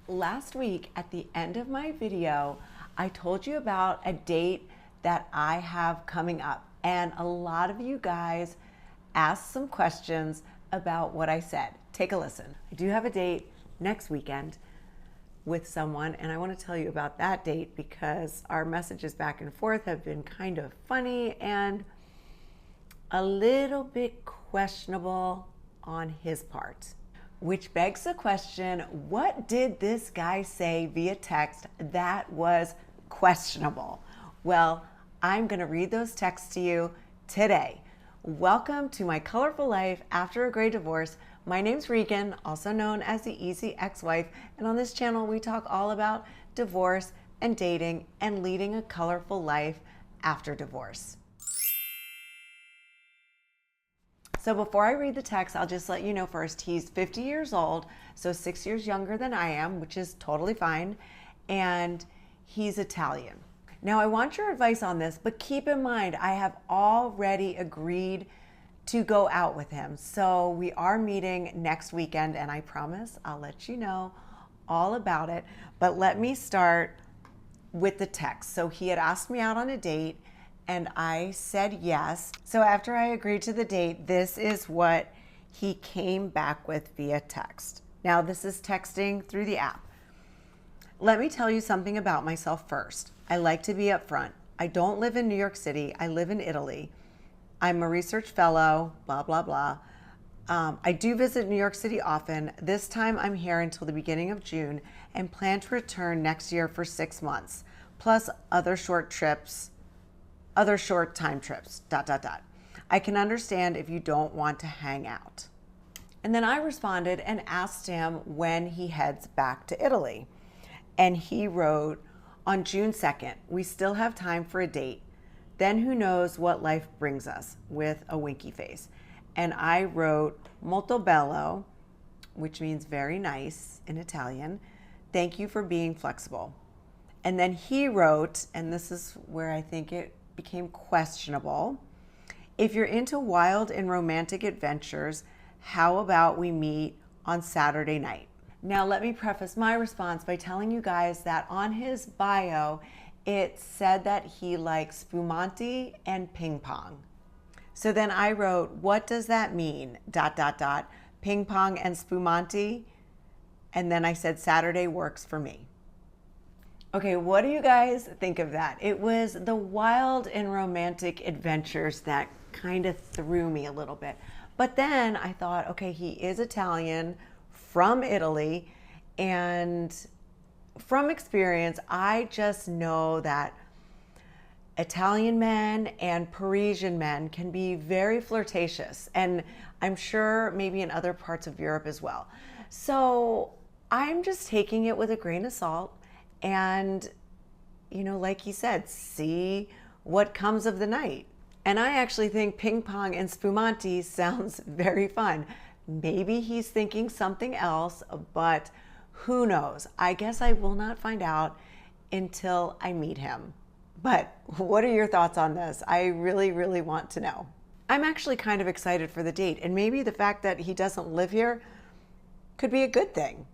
Last week at the end of my video, I told you about a date that I have coming up, and a lot of you guys asked some questions about what I said. Take a listen. I do have a date next weekend with someone, and I want to tell you about that date because our messages back and forth have been kind of funny and a little bit questionable on his part. Which begs the question, what did this guy say via text that was questionable? Well, I'm going to read those texts to you today. Welcome to my colorful life after a great divorce. My name's Regan, also known as the Easy Ex-Wife, and on this channel we talk all about divorce and dating and leading a colorful life after divorce. So before I read the text, I'll just let you know first, he's 50 years old, so 6 years younger than I am, which is totally fine, and he's Italian. Now I want your advice on this, but keep in mind, I have already agreed to go out with him. So we are meeting next weekend, and I promise I'll let you know all about it. But let me start with the text. So he had asked me out on a date, and I said yes. So after I agreed to the date, this is what he came back with via text. Now this is texting through the app. Let me tell you something about myself first. I like to be upfront. I don't live in New York City. I live in Italy. I'm a research fellow, blah, blah, blah. I do visit New York City often. This time I'm here until the beginning of June and plan to return next year for 6 months, plus other short time trips, ... I can understand if you don't want to hang out. And then I responded and asked him when he heads back to Italy. And he wrote, on June 2nd, we still have time for a date. Then who knows what life brings us, with a winky face. And I wrote, molto bello, which means very nice in Italian. Thank you for being flexible. And then he wrote, and this is where I think it became questionable. If you're into wild and romantic adventures, how about we meet on Saturday night? Now let me preface my response by telling you guys that on his bio, it said that he likes spumante and ping pong. So then I wrote, what does that mean? ... Ping pong and spumante? And then I said, Saturday works for me. Okay, what do you guys think of that? It was the wild and romantic adventures that kind of threw me a little bit. But then I thought, okay, he is Italian, from Italy, and from experience, I just know that Italian men and Parisian men can be very flirtatious, and I'm sure maybe in other parts of Europe as well. So I'm just taking it with a grain of salt. And, you know, like he said, see what comes of the night. And I actually think ping pong and spumante sounds very fun. Maybe he's thinking something else, but who knows? I guess I will not find out until I meet him. But what are your thoughts on this? I really, really want to know. I'm actually kind of excited for the date, and maybe the fact that he doesn't live here could be a good thing.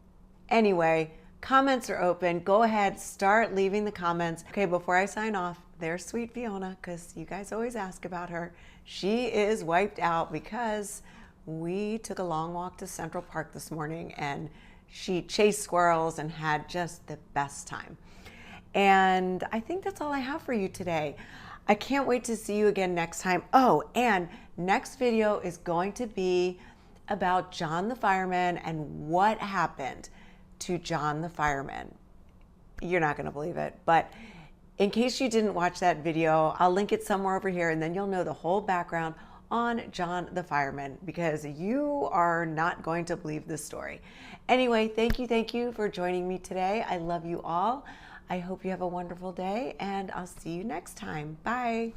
Anyway, comments are open. Go ahead, start leaving the comments. Okay, before I sign off, there's sweet Fiona, because you guys always ask about her. She is wiped out because we took a long walk to Central Park this morning and she chased squirrels and had just the best time. And I think that's all I have for you today. I can't wait to see you again next time. Oh, and next video is going to be about John the fireman and what happened to John the fireman. You're not gonna believe it, but in case you didn't watch that video, I'll link it somewhere over here, and then you'll know the whole background on John the fireman, because you are not going to believe this story. Anyway, thank you for joining me today. I love you all. I hope you have a wonderful day, and I'll see you next time. Bye.